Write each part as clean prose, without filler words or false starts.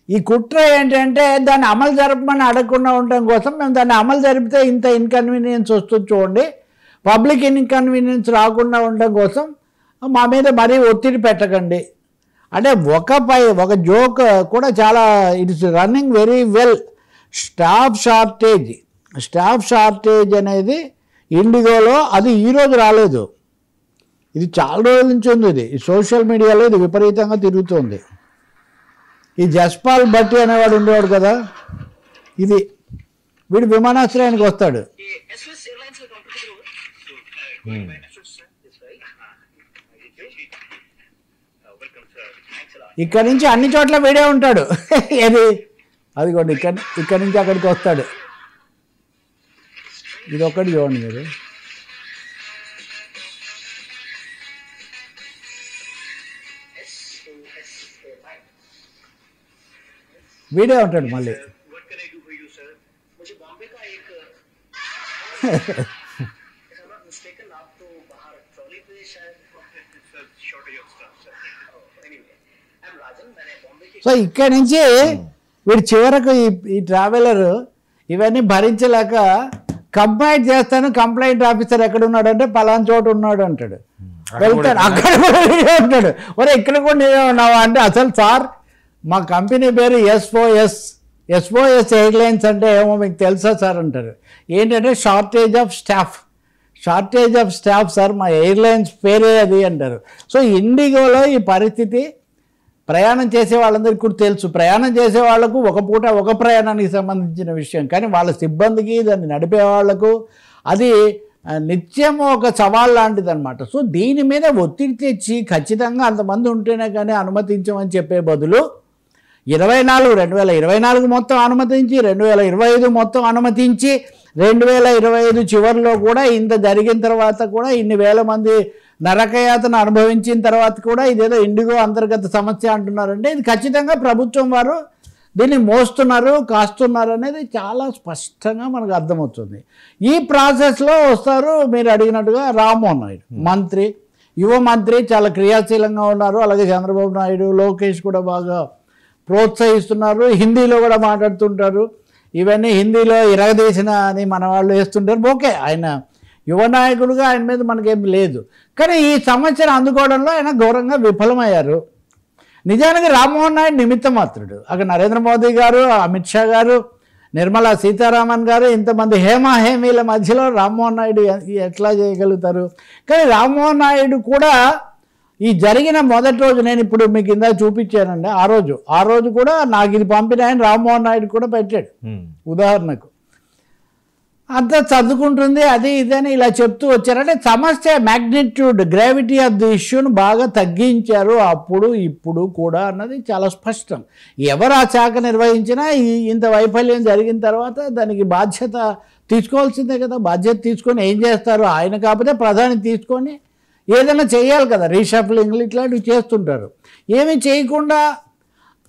ఈ కుట్ర ఏంటంటే దాన్ని అమలు జరపమని అడగకుండా ఉండడం కోసం మేము దాన్ని అమలు జరిపితే ఇంత ఇన్కన్వీనియన్స్ వస్తుంది చూడండి, పబ్లిక్ ఇన్కన్వీనియన్స్ రాకుండా ఉండడం కోసం మా మీద మరీ ఒత్తిడి పెట్టకండి అంటే ఒక జోక్ కూడా చాలా it's running very well. Staff shortage అనేది ఇండిగోలో అది ఈరోజు రాలేదు, ఇది చాలా రోజుల నుంచి ఉంది. ఇది సోషల్ మీడియాలో ఇది విపరీతంగా తిరుగుతుంది. ఈ జస్పాల్ భట్టి అనేవాడు ఉండేవాడు కదా, ఇది వీడు విమానాశ్రయానికి వస్తాడు. ఇక్కడ నుంచి అన్ని చోట్ల వీడే ఉంటాడు. ఏది అదిగోండి ఇక్కడ నుంచి అక్కడికి వస్తాడు. ఇది ఒక్కటి చూడండి మీరు, వీడే ఉంటాడు మళ్ళీ. సో ఇక్కడి నుంచి వీడు చివరకు ఈ ట్రావెలర్ ఇవన్నీ భరించలేక కంప్లైంట్ చేస్తాను, కంప్లైంట్ ఆఫీసర్ ఎక్కడ ఉన్నాడు అంటే పలానా చోటు ఉన్నాడు అంటాడు. వెళ్తాడు, అక్కడ కూడా వీడే ఉంటాడు. ఒరే ఇక్కడ కూడా నేనే ఉన్నావా అంటే అసలు సార్ మా కంపెనీ పేరు ఎస్ఓఎస్ ఎయిర్లైన్స్ అంటే ఏమో మీకు తెలుసా సార్ అంటారు. ఏంటంటే షార్టేజ్ ఆఫ్ స్టాఫ్ సార్, మా ఎయిర్లైన్స్ పేరే అది అంటారు. సో ఇండిగోలో ఈ పరిస్థితి ప్రయాణం చేసే వాళ్ళందరికీ కూడా తెలుసు. ప్రయాణం చేసే వాళ్లకు ఒక పూట ఒక ప్రయాణానికి సంబంధించిన విషయం, కానీ వాళ్ళ సిబ్బందికి దాన్ని నడిపే వాళ్లకు అది నిత్యం ఒక సవాల్ లాంటిది అనమాట. సో దీని మీద ఒత్తిడి తెచ్చి ఖచ్చితంగా అంతమంది ఉంటేనే కానీ అనుమతించమని చెప్పే బదులు 2024 మొత్తం అనుమతించి 2025 మొత్తం అనుమతించి 2025 చివరిలో కూడా ఇంత జరిగిన తర్వాత కూడా ఇన్ని వేల మంది నరకయాతన అనుభవించిన తర్వాత కూడా ఇదేదో ఇండిగో అంతర్గత సమస్య అంటున్నారంటే ఇది ఖచ్చితంగా ప్రభుత్వం వారు దీన్ని మోస్తున్నారు, కాస్తున్నారు అనేది చాలా స్పష్టంగా మనకు అర్థమవుతుంది. ఈ ప్రాసెస్లో వస్తారు మీరు అడిగినట్టుగా రామ్మోహన్ నాయుడు మంత్రి, యువ మంత్రి, చాలా క్రియాశీలంగా ఉన్నారు. అలాగే చంద్రబాబు నాయుడు, లోకేష్ కూడా బాగా ప్రోత్సహిస్తున్నారు. హిందీలో కూడా మాట్లాడుతుంటారు. ఇవన్నీ హిందీలో ఇరగదీసిన అని మన వాళ్ళు వేస్తుంటారు. ఓకే, ఆయన యువ నాయకుడుగా ఆయన మీద మనకేమి లేదు, కానీ ఈ సమస్యను అందుకోవడంలో ఆయన ఘోరంగా విఫలమయ్యారు. నిజానికి రామ్మోహన్ నాయుడు నిమిత్త మాత్రుడు. అక్కడ నరేంద్ర మోదీ గారు, అమిత్ షా గారు, నిర్మలా సీతారామన్ గారు, ఇంతమంది హేమీల మధ్యలో రామ్మోహన్ నాయుడు ఎట్లా చేయగలుగుతారు? కానీ రామ్మోహన్ నాయుడు కూడా ఈ జరిగిన మొదటి రోజు నేను ఇప్పుడు మీకు ఇందాక చూపించానండి, ఆ రోజు కూడా నాకు ఇది పంపిన ఆయన రామ్మోహన్ నాయుడు కూడా పెట్టాడు ఉదాహరణకు. అంతా చదువుకుంటుంది అది ఇదని ఇలా చెప్తూ వచ్చారంటే సమస్య మ్యాగ్నిట్యూడ్, గ్రావిటీ ఆఫ్ ది ఇష్యూను బాగా తగ్గించారు అప్పుడు ఇప్పుడు కూడా అన్నది చాలా స్పష్టం. ఎవరు ఆ శాఖ నిర్వహించినా ఇంత వైఫల్యం జరిగిన తర్వాత దానికి బాధ్యత తీసుకోవాల్సిందే కదా. బాధ్యత తీసుకొని ఏం చేస్తారు? ఆయన కాకపోతే ప్రధాని తీసుకొని ఏదైనా చేయాలి కదా, రీషఫ్లింగ్లు ఇట్లాంటివి చేస్తుంటారు. ఏమి చేయకుండా,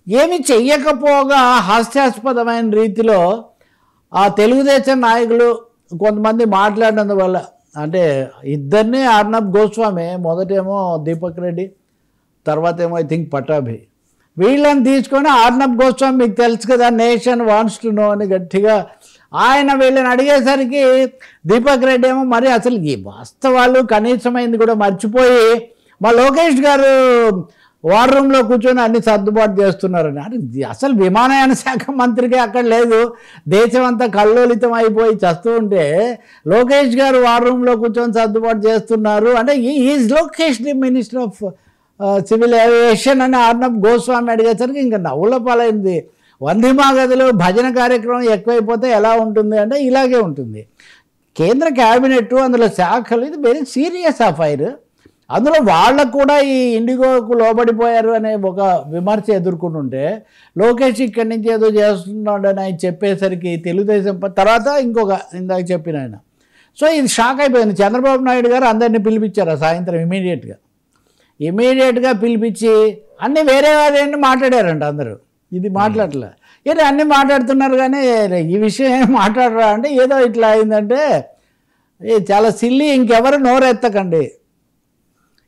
ఏమి చెయ్యకపోగా హాస్యాస్పదమైన రీతిలో ఆ తెలుగుదేశం నాయకులు కొంతమంది మాట్లాడినందువల్ల, అంటే ఇద్దరిని అర్నబ్ గోస్వామి, మొదటేమో దీపక్ రెడ్డి, తర్వాత ఏమో ఐ థింక్ పటాభి, వీళ్ళని తీసుకొని అర్నబ్ గోస్వామి మీకు తెలుసు కదా నేషన్ వాంట్స్ టు నో అని గట్టిగా ఆయన వీళ్ళని అడిగేసరికి దీపక్ రెడ్డి ఏమో మరి అసలు ఈ వాస్తవాలు కనీసమైంది కూడా మర్చిపోయి మా లోకేష్ గారు వార్ రూమ్లో కూర్చొని అన్ని సర్దుబాటు చేస్తున్నారని. అంటే అసలు విమానయాన శాఖ మంత్రికి అక్కడ లేదు, దేశం అంతా కల్లోలితం అయిపోయి చస్తూ ఉంటే లోకేష్ గారు వార్ రూమ్లో కూర్చొని సర్దుబాటు చేస్తున్నారు అంటే is Lokesh the minister of civil aviation అని అర్నబ్ గోస్వామి అడిగేసరికి ఇంకా నవ్వుల పాలైంది. వందేమాగదిలో భజన కార్యక్రమం ఎక్కువైపోతే ఎలా ఉంటుంది అంటే ఇలాగే ఉంటుంది. కేంద్ర క్యాబినెట్ అందులో శాఖలు ఇది వెరీ సీరియస్ అఫైర్. అందులో వాళ్ళకు కూడా ఈ ఇండిగోకు లోబడిపోయారు అనే ఒక విమర్శ ఎదుర్కొంటుంటే లోకేష్ ఇక్కడి నుంచి ఏదో చేస్తున్నాడు అని ఆయన చెప్పేసరికి తెలుగుదేశం తర్వాత ఇంకొక ఇందాక చెప్పిన ఆయన. సో ఇది షాక్ అయిపోయింది. చంద్రబాబు నాయుడు గారు అందరినీ పిలిపించారు సాయంత్రం ఇమీడియట్గా పిలిపించి అన్నీ వేరే వారేంటి మాట్లాడారంట అందరూ. ఇది మాట్లాడలే, ఏదో అన్నీ మాట్లాడుతున్నారు కానీ ఈ విషయం ఏం మాట్లాడరా అంటే ఏదో ఇట్లా అయిందంటే చాలా సిల్లీ, ఇంకెవరు నోరెత్తకండి,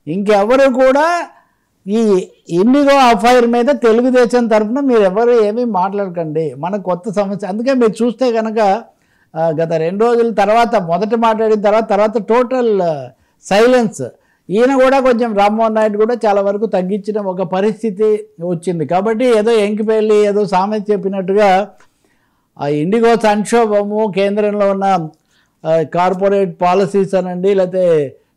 ఇంకెవరు కూడా ఈ ఇండిగో అఫైర్ మీద తెలుగుదేశం తరఫున మీరు ఎవరు ఏమీ మాట్లాడకండి, మన కొత్త సమస్య. అందుకే మీరు చూస్తే కనుక గత 2 రోజుల తర్వాత మొదట మాట్లాడిన తర్వాత టోటల్ సైలెన్స్. ఈయన కూడా కొంచెం రామ్మోహన్ నాయుడు కూడా చాలా వరకు తగ్గించిన ఒక పరిస్థితి వచ్చింది. కాబట్టి ఏదో ఎంకిపెళ్ళి ఏదో సామెత చెప్పినట్టుగా ఆ ఇండిగో సంక్షోభము, కేంద్రంలో ఉన్న కార్పొరేట్ పాలసీస్ అనండి, లేకపోతే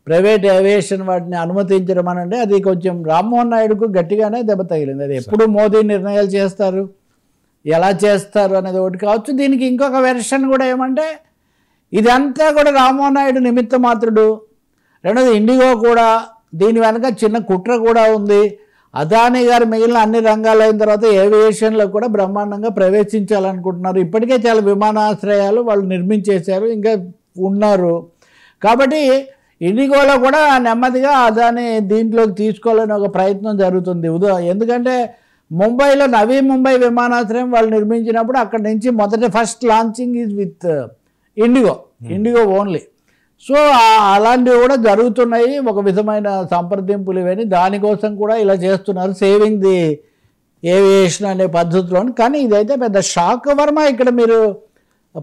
ప్రైవేట్ ఏవియేషన్ వాటిని అనుమతించడం అనండి, అది కొంచెం రామ్మోహన్ నాయుడుకు గట్టిగానే దెబ్బ తగిలింది. అది ఎప్పుడు మోదీ నిర్ణయాలు చేస్తారు, ఎలా చేస్తారు అనేది ఒకటి కావచ్చు. దీనికి ఇంకొక వెర్షన్ కూడా ఏమంటే ఇదంతా కూడా రామ్మోహన్ నాయుడు నిమిత్త మాత్రుడు. రెండోది ఇండిగో కూడా దీని వెనక చిన్న కుట్ర కూడా ఉంది. అదానీ గారు మిగిలిన అన్ని రంగాలు అయిన తర్వాత ఏవియేషన్లో కూడా బ్రహ్మాండంగా ప్రవేశించాలనుకుంటున్నారు. ఇప్పటికే చాలా విమానాశ్రయాలు వాళ్ళు నిర్మించేశారు, ఇంకా ఉన్నారు. కాబట్టి ఇండిగోలో కూడా నెమ్మదిగా అదానీ దీంట్లోకి తీసుకోవాలని ఒక ప్రయత్నం జరుగుతుంది. ఎందుకంటే ముంబైలో నవీ ముంబై విమానాశ్రయం వాళ్ళు నిర్మించినప్పుడు అక్కడి నుంచి first launching is with IndiGo only. So అలాంటివి కూడా జరుగుతున్నాయి, ఒక విధమైన సంప్రదింపులు ఇవన్నీ. దానికోసం కూడా ఇలా చేస్తున్నారు, సేవింగ్ ది ఏవియేషన్ అనే పద్ధతిలో. కానీ ఇదైతే పెద్ద షాక్ వర్మ. ఇక్కడ మీరు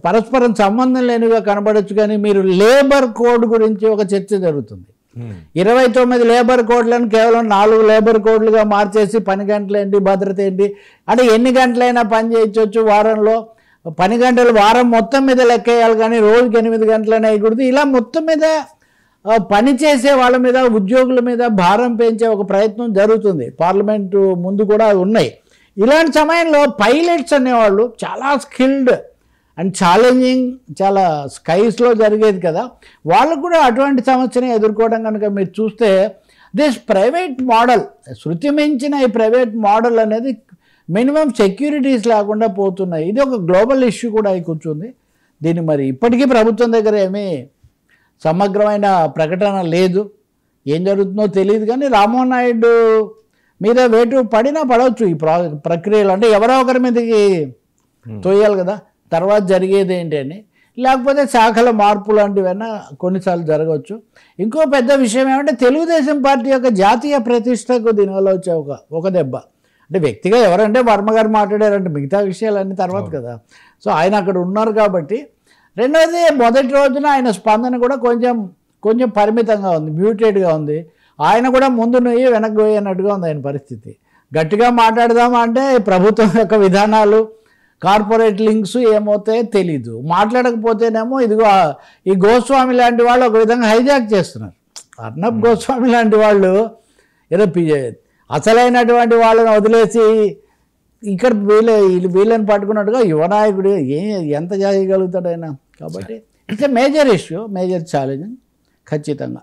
పరస్పరం సంబంధం లేనిగా కనబడచ్చు, కానీ మీరు లేబర్ కోడ్ గురించి ఒక చర్చ జరుగుతుంది. 29 లేబర్ కోడ్లను కేవలం 4 లేబర్ కోడ్లుగా మార్చేసి పని గంటలు ఏంటి, భద్రత ఏంటి, అంటే ఎన్ని గంటలైనా పని చేయొచ్చు వారంలో. పని గంటలు వారం మొత్తం మీద లెక్కేయాలి, కానీ రోజుకి 8 గంటలనే అయ్యకూడదు. ఇలా మొత్తం మీద పని చేసే వాళ్ళ మీద, ఉద్యోగుల మీద భారం పెంచే ఒక ప్రయత్నం జరుగుతుంది. పార్లమెంటు ముందు కూడా ఉన్నాయి. ఇలాంటి సమయంలో పైలట్స్ అనేవాళ్ళు చాలా స్కిల్డ్ అండ్ ఛాలెంజింగ్, చాలా స్కైస్లో జరిగేది కదా, వాళ్ళు కూడా అటువంటి సమస్యని ఎదుర్కోవడం కనుక మీరు చూస్తే దిస్ ప్రైవేట్ మోడల్, శృతి మించిన ఈ ప్రైవేట్ మోడల్ అనేది మినిమం సెక్యూరిటీస్ లేకుండా పోతున్నాయి. ఇది ఒక గ్లోబల్ ఇష్యూ కూడా అయి కూర్చుంది. దీన్ని మరి ఇప్పటికీ ప్రభుత్వం దగ్గర ఏమీ సమగ్రమైన ప్రకటన లేదు, ఏం జరుగుతుందో తెలియదు. కానీ రామ్మోహన్ నాయుడు మీద వేటు పడినా పడవచ్చు ఈ ప్రక్రియలో. అంటే ఎవరో ఒకరి మీదకి తోయాలి కదా, తర్వాత జరిగేది ఏంటి అని. లేకపోతే శాఖల మార్పు లాంటివైనా కొన్నిసార్లు జరగవచ్చు. ఇంకో పెద్ద విషయం ఏమంటే తెలుగుదేశం పార్టీ యొక్క జాతీయ ప్రతిష్టకు దీనివల్ల వచ్చే ఒక దెబ్బ. అంటే వ్యక్తిగా ఎవరంటే వర్మ గారు మాట్లాడారంటే మిగతా విషయాలన్నీ తర్వాత కదా. సో ఆయన అక్కడ ఉన్నారు కాబట్టి. రెండవది మొదటి రోజున ఆయన స్పందన కూడా కొంచెం పరిమితంగా ఉంది, మ్యూటెడ్గా ఉంది. ఆయన కూడా ముందు నుయ్యి వెనక్కి పోయి అన్నట్టుగా ఉంది ఆయన పరిస్థితి. గట్టిగా మాట్లాడదామా అంటే ప్రభుత్వం యొక్క విధానాలు, కార్పొరేట్ లింక్స్ ఏమవుతాయో తెలీదు. మాట్లాడకపోతేనేమో ఇదిగో ఈ గోస్వామి లాంటి వాళ్ళు ఒక విధంగా హైజాక్ చేస్తున్నారు. అర్నబ్ గోస్వామి లాంటి వాళ్ళు ఏదో అసలైనటువంటి వాళ్ళని వదిలేసి ఇక్కడ వీళ్ళని పట్టుకున్నట్టుగా యువనాయకుడు ఎంత చేయగలుగుతాడు ఆయన. కాబట్టి it's a major issue, major challenge ఖచ్చితంగా.